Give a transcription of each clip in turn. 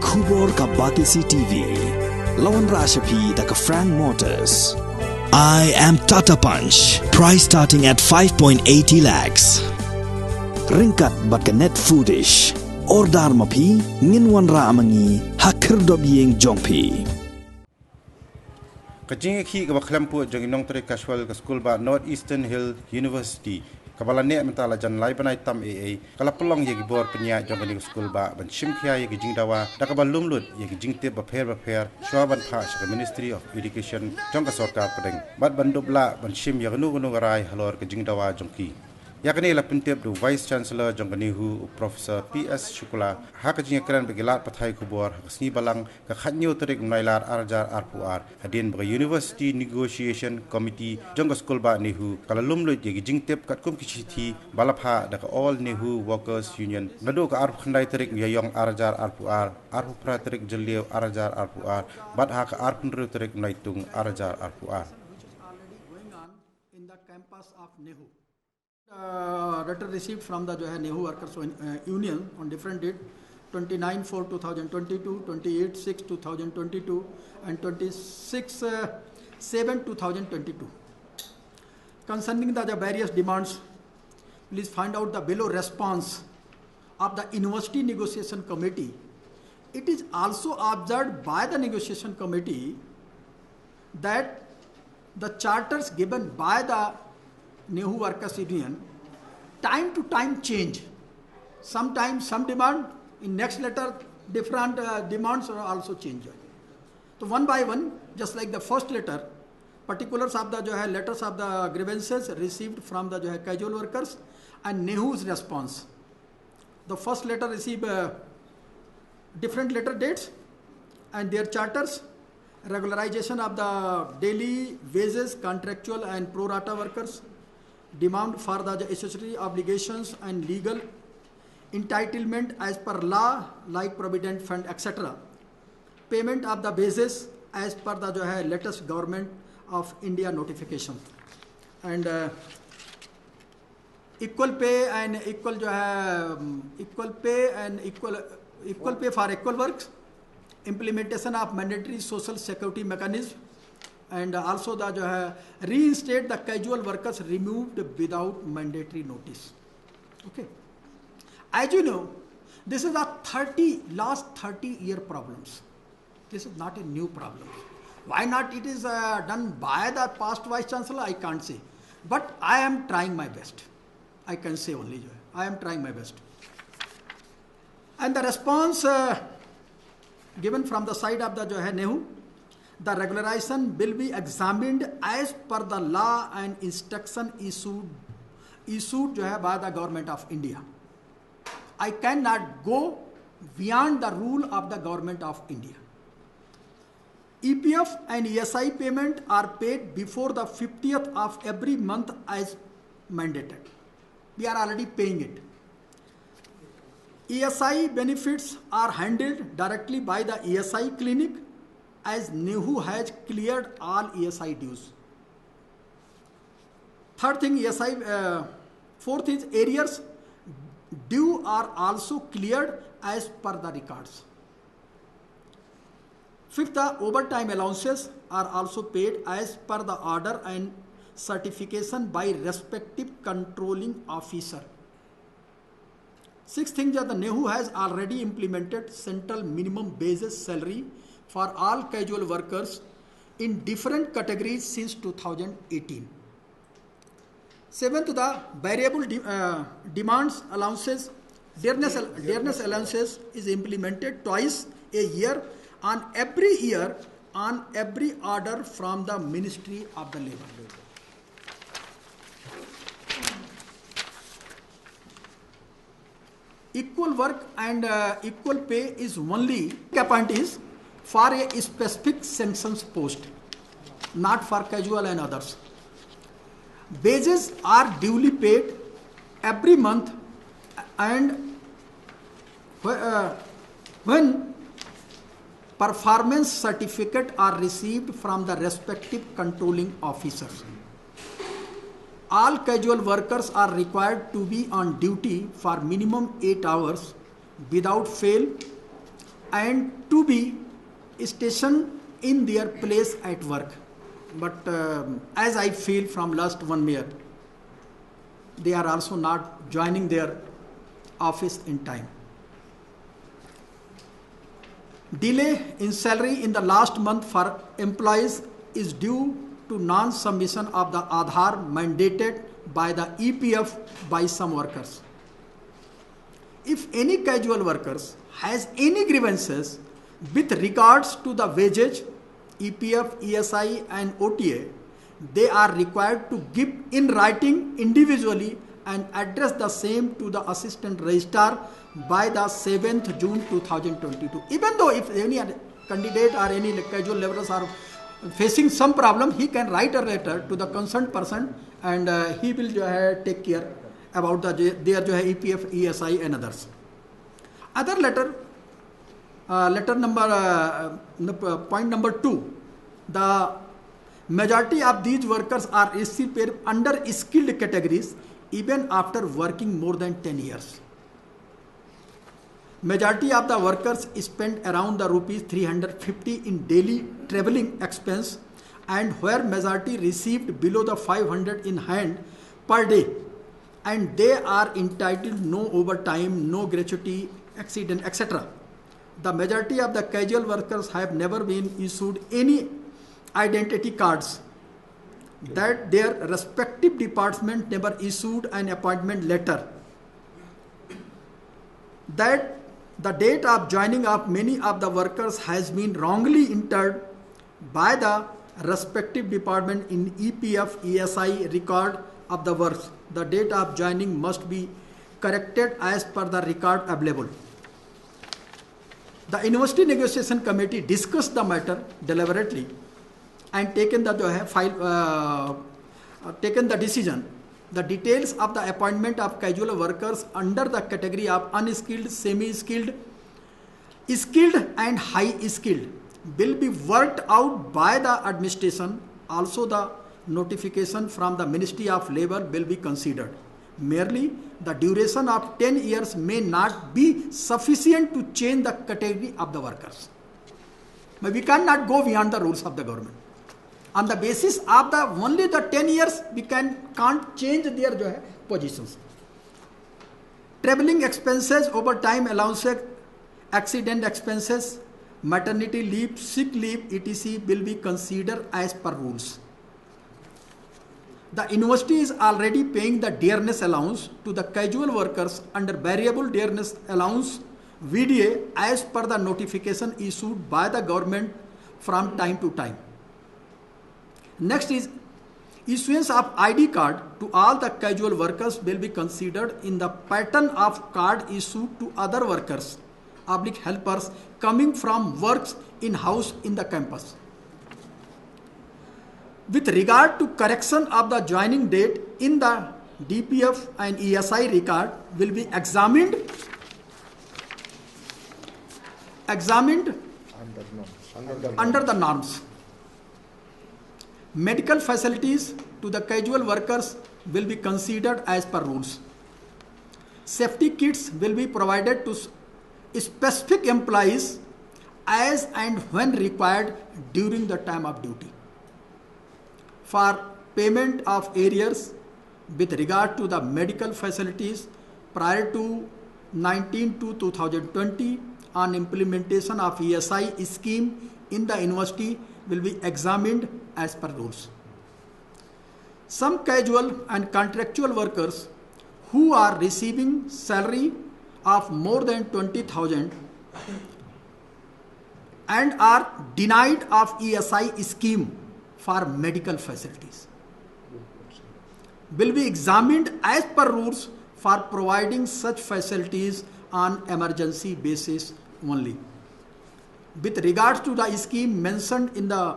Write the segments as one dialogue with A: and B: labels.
A: Kubor ka Batisi TV. Lawan Rashapi da ka Frank Motors. I am Tata Punch. Price starting at 5.80 lakhs. Ringkat bat ka net foodish. Ordar mapi nginwan ra amangi hakir dobyeng jongpi.
B: Kajing ki ka baklampu jong Nongtrei casual ka school ba Northeastern Hill University. Kabalane mentala jan lai banai tam AA kala pelong yegi bor penya jong ni school ba ban shimkhia yegi Jingdawa da ka balum lut yegi jingte ba pher shwa ban Phah ka Ministry of Education jong ka sarkar padeng bat ban dubla ban shim yegi nu garai halor ka Jingdawa jongki yakni la pintep du Vice Chancellor jong Nehu Professor PS Shukla ha ka jing kran begilat pathai kubor sni balang ka khanyo tarik nailar arjar arpuar hadin ba University Negotiation Committee jong school ba Nehu kala lumlut yegi jingtep kat kum kichiti balapha da ka All Nehu Workers Union ngadu ka arp khandai tarik yayong arjar arpuar arpu pra tarik jelio arjar arpuar bat ha ka arpun tarik naitung arjar arpuar
C: in the campus of Nehu. Letter received from the Nehu Workers Union on different date 29/4/2022, 28/6/2022 and 26/7/2022. Concerning the various demands, please find out the below response of the University Negotiation Committee. It is also observed by the Negotiation Committee that the charters given by the Nehu Workers Union time to time change. Sometimes some demand, in next letter different demands are also change. So one by one, just like the first letter, particulars of the letters of the grievances received from the casual workers and Nehu's response. The first letter received different letter dates and their charters, regularization of the daily wages, contractual and pro rata workers, demand for the accessory obligations and legal entitlement as per law like provident fund etc. Payment of the wages as per the latest government of India notification and equal pay for equal works, implementation of mandatory social security mechanism and also the reinstate the casual workers removed without mandatory notice. Okay, as you know, this is a last 30-year problems. This is not a new problem. Why not it is done by the past Vice Chancellor, I can't say, but I am trying my best. I can say only I am trying my best. And the response given from the side of the Nehu, the regularization will be examined as per the law and instruction issued by the government of India. I cannot go beyond the rule of the government of India. EPF and ESI payment are paid before the 50th of every month as mandated. We are already paying it. ESI benefits are handled directly by the ESI clinic as Nehu has cleared all ESI dues. Fourth is arrears due are also cleared as per the records. Fifth, the overtime allowances are also paid as per the order and certification by respective controlling officer. Sixth thing that the Nehu has already implemented central minimum basis salary for all casual workers in different categories since 2018. Seventh, the variable demands allowances, dearness allowances is implemented twice a year on every order from the Ministry of the Labour. Equal work and equal pay is only appointees for a specific sanctions post, not for casual and others. Wages are duly paid every month and when performance certificate are received from the respective controlling officers. All casual workers are required to be on duty for minimum 8 hours without fail and to be stationed in their place at work. But as I feel from last 1 year, they are also not joining their office in time. Delay in salary in the last month for employees is due to non-submission of the Aadhaar mandated by the EPF by some workers. If any casual workers has any grievances with regards to the wages, EPF, ESI and OTA, they are required to give in writing individually and address the same to the Assistant Registrar by the 7th June 2022. Even though if any candidate or any casual laborers are facing some problem, he can write a letter to the concerned person and he will take care about their EPF, ESI and others. Other letter number point number 2, the majority of these workers are received under skilled categories even after working more than 10 years. Majority of the workers spend around the rupees 350 in daily travelling expense, and where majority received below the 500 in hand per day, and they are entitled no overtime, no gratuity, accident, etc. The majority of the casual workers have never been issued any identity cards, that their respective department never issued an appointment letter, that the date of joining of many of the workers has been wrongly entered by the respective department in EPF, ESI record of the works. The date of joining must be corrected as per the record available. The University Negotiation Committee discussed the matter deliberately and taken the decision. The details of the appointment of casual workers under the category of unskilled, semi-skilled, skilled and high-skilled will be worked out by the administration. Also, the notification from the Ministry of Labour will be considered. Merely the duration of 10 years may not be sufficient to change the category of the workers. But we cannot go beyond the rules of the government. On the basis of only the 10 years, we can't change their positions. Travelling expenses, overtime allowances, accident expenses, maternity leave, sick leave, etc. will be considered as per rules. The university is already paying the dearness allowance to the casual workers under variable dearness allowance VDA as per the notification issued by the government from time to time. Next is issuance of ID card to all the casual workers will be considered in the pattern of card issued to other workers, helpers coming from works in-house in the campus. With regard to correction of the joining date in the DPF and ESI record will be examined under the norms. Medical facilities to the casual workers will be considered as per rules. Safety kits will be provided to specific employees as and when required during the time of duty. For payment of arrears with regard to the medical facilities prior to 19/2/2020 on implementation of ESI scheme in the university will be examined as per rules. Some casual and contractual workers who are receiving salary of more than 20,000 and are denied of ESI scheme for medical facilities will be examined as per rules for providing such facilities on emergency basis only. With regards to the scheme mentioned in the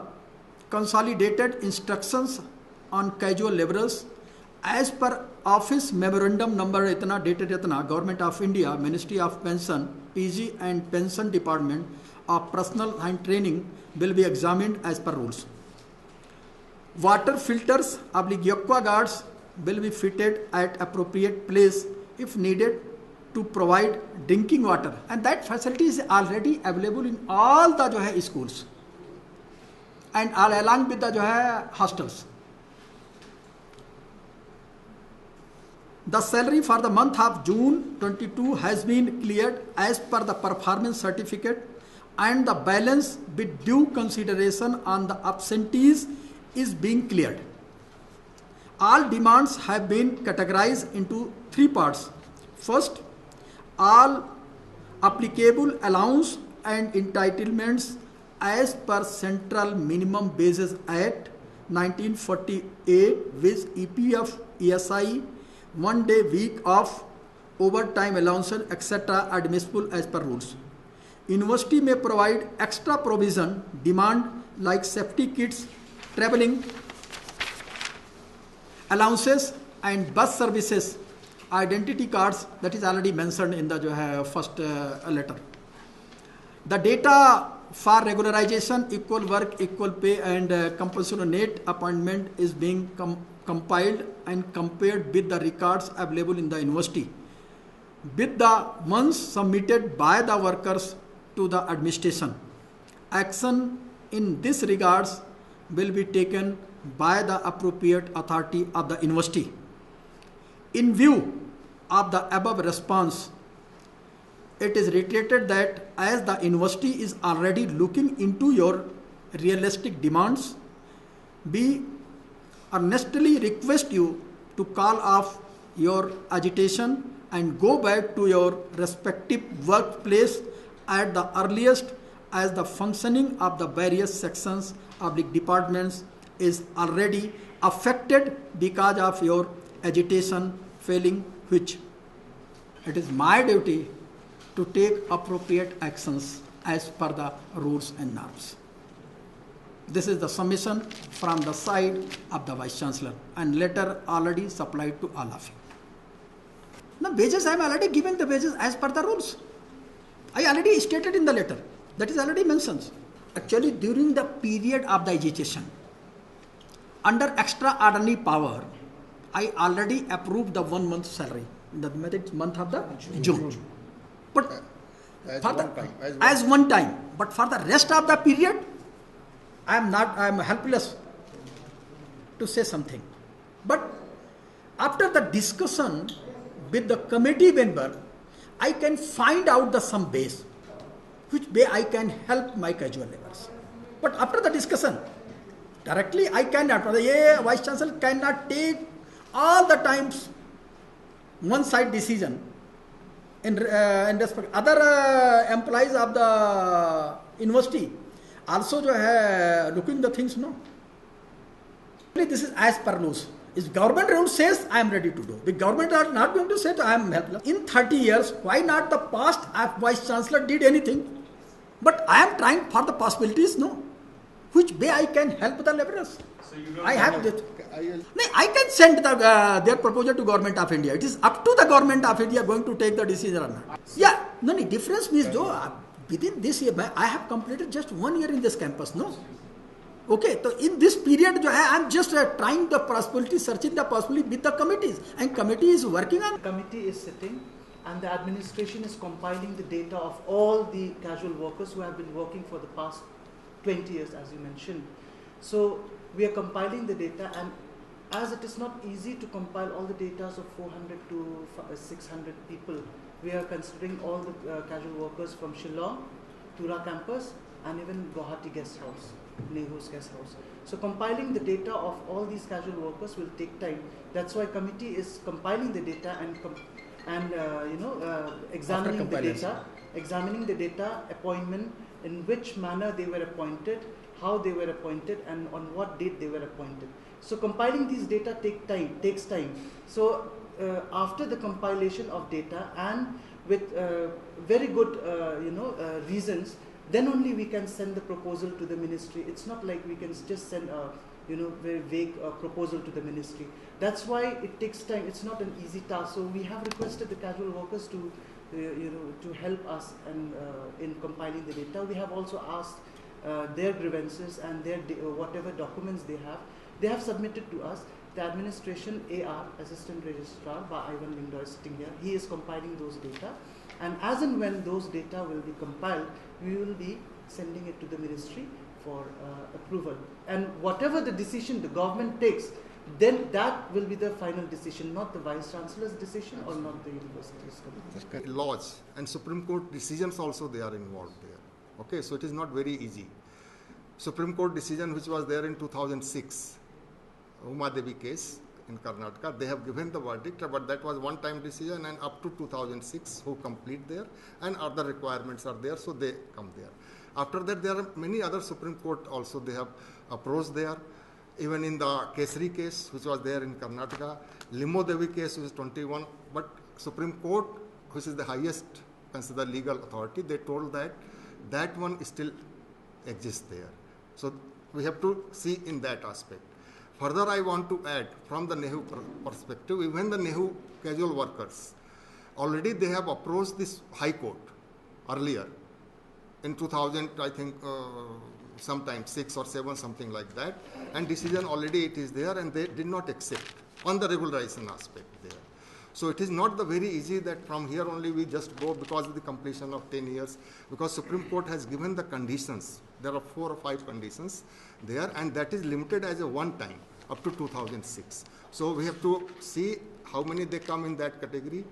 C: consolidated instructions on casual laborers, as per office memorandum number itna dated itna, Government of India, Ministry of Pension, PG and Pension Department of Personnel and Training will be examined as per rules. Water filters / aqua guards will be fitted at appropriate place if needed to provide drinking water, and that facility is already available in all the schools and all along with the hostels. The salary for the month of June 22 has been cleared as per the performance certificate, and the balance with due consideration on the absentees is being cleared. All demands have been categorized into three parts. First, all applicable allowance and entitlements as per Central Minimum Wages Act 1948 with EPF, ESI, 1 day week off, overtime allowances, etc. are admissible as per rules. University may provide extra provision demand like safety kits, traveling allowances and bus services, identity cards, that is already mentioned in the first letter. The data for regularization, equal work, equal pay and compulsory net appointment is being compiled and compared with the records available in the university with the ones submitted by the workers to the administration. Action in this regards will be taken by the appropriate authority of the university. In view of the above response, it is reiterated that as the university is already looking into your realistic demands, we earnestly request you to call off your agitation and go back to your respective workplace at the earliest, as the functioning of the various sections of the departments is already affected because of your agitation failing, which it is my duty to take appropriate actions as per the rules and norms. This is the submission from the side of the Vice Chancellor, and letter already supplied to all of you. Now wages, I am already giving the wages as per the rules. I already stated in the letter, that is already mentioned. Actually, during the period of the agitation, under extraordinary power, I already approved the 1 month salary, the month of the June. But as one time. But for the rest of the period, I am helpless to say something. But after the discussion with the committee member, I can find out some ways which way I can help my casual laborers. But after the discussion, directly I cannot. Vice Chancellor cannot take all the times one-side decision in respect. Other employees of the university also looking the things, no. This is as per rules. If government rule says, I am ready to do. The government are not going to say, I am helpless. In 30 years, why not the past Vice Chancellor did anything? But I am trying for the possibilities, no. Which way I can help the laborers? So I have that. I can send their proposal to Government of India. It is up to the Government of India going to take the decision or not. Yeah, no, difference means though, within this year, I have completed just 1 year in this campus, no. Okay, so in this period, I am just trying the possibility, searching the possibility with the committees, and committee is working on.
D: The committee is sitting, and the administration is compiling the data of all the casual workers who have been working for the past 20 years, as you mentioned. So we are compiling the data, and as it is not easy to compile all the data of 400 to 600 people, we are considering all the casual workers from Shillong, Tura campus, and even Guwahati guest house, Nehu's guest house. So compiling the data of all these casual workers will take time. That's why committee is compiling the data and examining the data, appointment, in which manner they were appointed, how they were appointed, and on what date they were appointed. So compiling these data takes time. So after the compilation of data and with very good reasons, then only we can send the proposal to the ministry. It's not like we can just send a very vague proposal to the ministry. That's why it takes time. It's not an easy task. So we have requested the casual workers to to help us and in compiling the data. We have also asked their grievances and their whatever documents they have submitted to us, the administration AR, Assistant Registrar, by Ivan Lingdor is sitting here. He is compiling those data, and as and when those data will be compiled, we will be sending it to the ministry for approval. And whatever the decision the government takes, then that will be the final decision, not the Vice Chancellor's decision or not the university's committee.
E: Laws and Supreme Court decisions also they are involved there. Okay, so it is not very easy. Supreme Court decision which was there in 2006, Uma Devi case in Karnataka, they have given the verdict, but that was one-time decision, and up to 2006 who complete there, and other requirements are there, so they come there. After that, there are many other Supreme Court also they have approached there. Even in the Kesari case, which was there in Karnataka, Limo Devi case, which is 21, but Supreme Court, which is the highest considered legal authority, they told that that one still exists there. So we have to see in that aspect. Further, I want to add from the Nehu perspective, even the Nehu casual workers, already they have approached this High Court earlier in 2000, I think, sometime 6 or 7, something like that, and decision already it is there, and they did not accept on the regularization aspect there. So it is not the very easy that from here only we just go because of the completion of 10 years, because Supreme Court has given the conditions. There are 4 or 5 conditions there, and that is limited as a one time up to 2006. So we have to see how many they come in that category,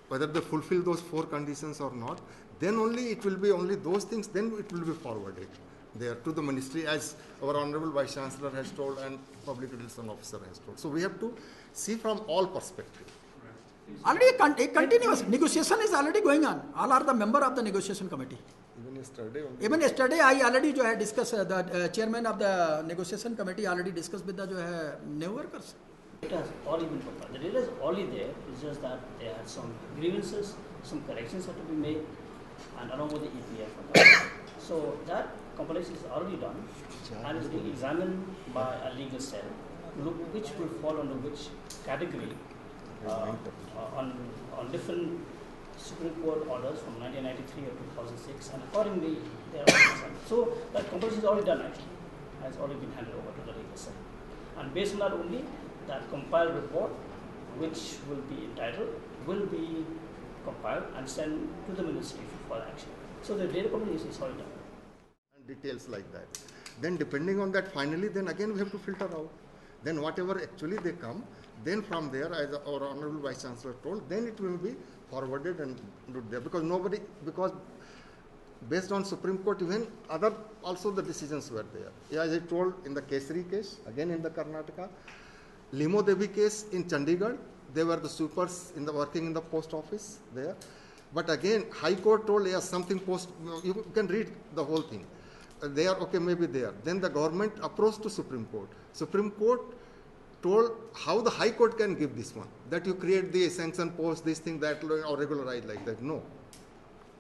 E: whether they fulfill those 4 conditions or not. Then only it will be only those things, then it will be forwarded there to the ministry, as our Honorable Vice Chancellor has told and Public Relations Officer has told. So we have to see from all perspectives.
C: Already a continuous negotiation is already going on. All are the member of the negotiation committee. Even yesterday I already discussed, the chairman of the negotiation committee already discussed with the Nehu workers.
F: Data has already been compiled. The data is already there. It's just that there are some grievances, some corrections have to be made, and along with the EPF. So that compilation is already done and is being examined by a legal cell, which will fall under which category on different Supreme Court orders from 1993 or 2006, and accordingly they are already examined. So that compilation is already done actually, has already been handed over to the legal cell, and based on that only, that compiled report, which will be entitled, will be compiled and sent to the ministry for action. So the data compilation is already done.
E: And details like that. Then depending on that, finally, then again we have to filter out. Then whatever actually they come, then from there, as our Honorable Vice Chancellor told, then it will be forwarded and do there. Because based on Supreme Court, even other also the decisions were there. As I told in the Kesari case, again in the Karnataka, Limo Devi case in Chandigarh, they were the supers working in the post office there. But again, High Court told, yes, something you can read the whole thing. They are okay, maybe they are. Then the government approached to Supreme Court. Supreme Court told how the High Court can give this one, that you create the sanction post, this thing, that, or regularize like that. No.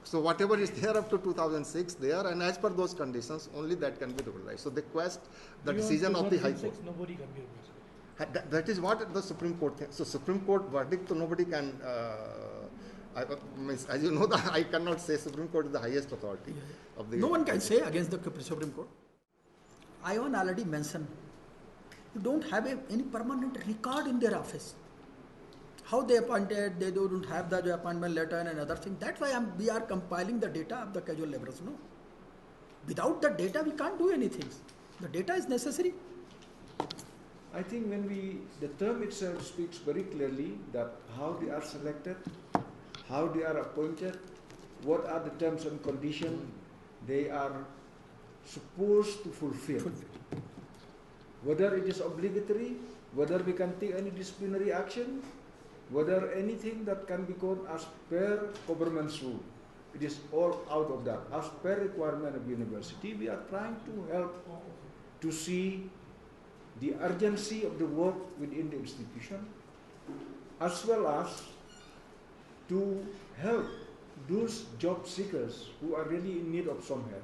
E: So whatever is there up to 2006 there, and as per those conditions, only that can be regularized. So they quest the decision of the High Court.
G: Nobody can be regularized.
E: That is what the Supreme Court thinks. So Supreme Court verdict, so nobody can, as you know, I cannot say Supreme Court is the highest authority of the...
C: No one can say against the Supreme Court. I already mentioned, you don't have any permanent record in their office. How they appointed, they don't have the appointment letter and another thing. That's why we are compiling the data of the casual laborers. No. Without the data, we can't do anything. The data is necessary.
G: I think the term itself speaks very clearly that how they are selected, how they are appointed, what are the terms and conditions they are supposed to fulfill. Whether it is obligatory, whether we can take any disciplinary action, whether anything that can be called as per government's rule. It is all out of that. As per requirement of university, we are trying to help to see the urgency of the work within the institution, as well as to help those job seekers who are really in need of some help.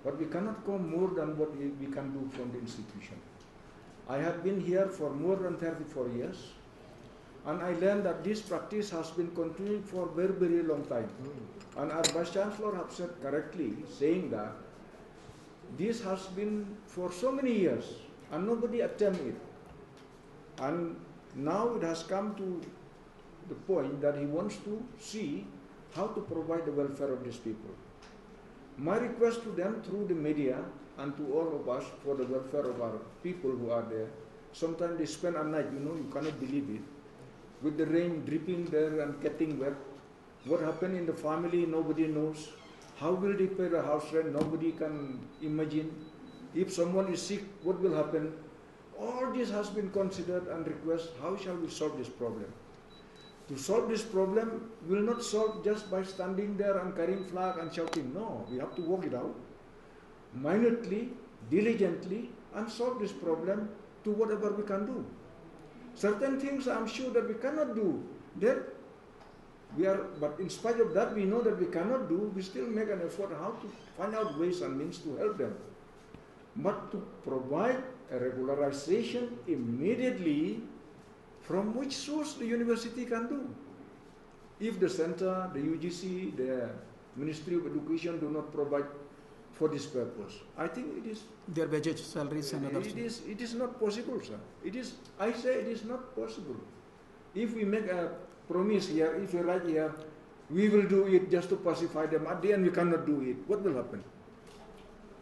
G: But we cannot go more than what we can do from the institution. I have been here for more than 34 years, and I learned that this practice has been continuing for a very, very long time. And our Vice Chancellor has said correctly, saying that this has been for so many years, and nobody attempted it. And now it has come to the point that he wants to see how to provide the welfare of these people. My request to them through the media and to all of us for the welfare of our people who are there. Sometimes they spend a night, you cannot believe it, with the rain dripping there and getting wet. What happened in the family, nobody knows. How will they pay the house rent? Nobody can imagine. If someone is sick, what will happen? All this has been considered and request, how shall we solve this problem? To solve this problem will not solve just by standing there and carrying flag and shouting. No, we have to work it out minutely, diligently, and solve this problem to whatever we can do. Certain things I'm sure that we cannot do. But in spite of that, we know that we cannot do, we still make an effort how to find out ways and means to help them. But to provide a regularization immediately, from which source the university can do. If the center, the UGC, the Ministry of Education do not provide for this purpose, I think it is
C: Their wages, salaries and other things.
G: it is not possible, sir. I say it is not possible. If we make a promise here, if we write here, we will do it just to pacify them, at the end we cannot do it, what will happen?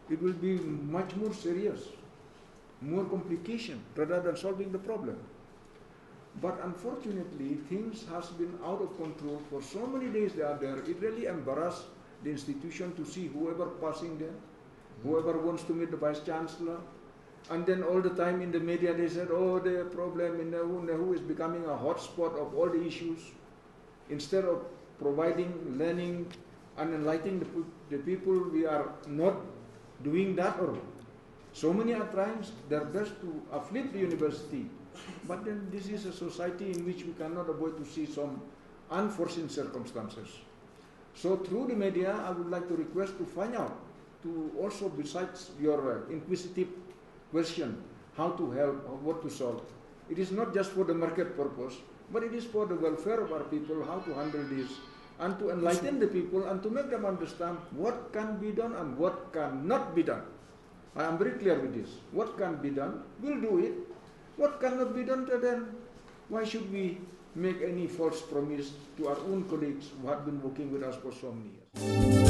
G: It will be much more serious, more complication rather than solving the problem. But unfortunately, things has been out of control for so many days they are there. It really embarrassed the institution to see whoever passing there, whoever wants to meet the Vice Chancellor. And then all the time in the media they said, oh, the problem in Nehu is becoming a hotspot of all the issues. Instead of providing, learning, and enlightening the people, we are not doing that. Or so many are trying their best to uplift the university. But then this is a society in which we cannot avoid to see some unforeseen circumstances. So through the media, I would like to request to find out, to also besides your inquisitive question, how to help or what to solve. It is not just for the market purpose, but it is for the welfare of our people, how to handle this, and to enlighten the people and to make them understand what can be done and what cannot be done. I am very clear with this. What can be done, we'll do it. What cannot be done, then why should we make any false promise to our own colleagues who have been working with us for so many years?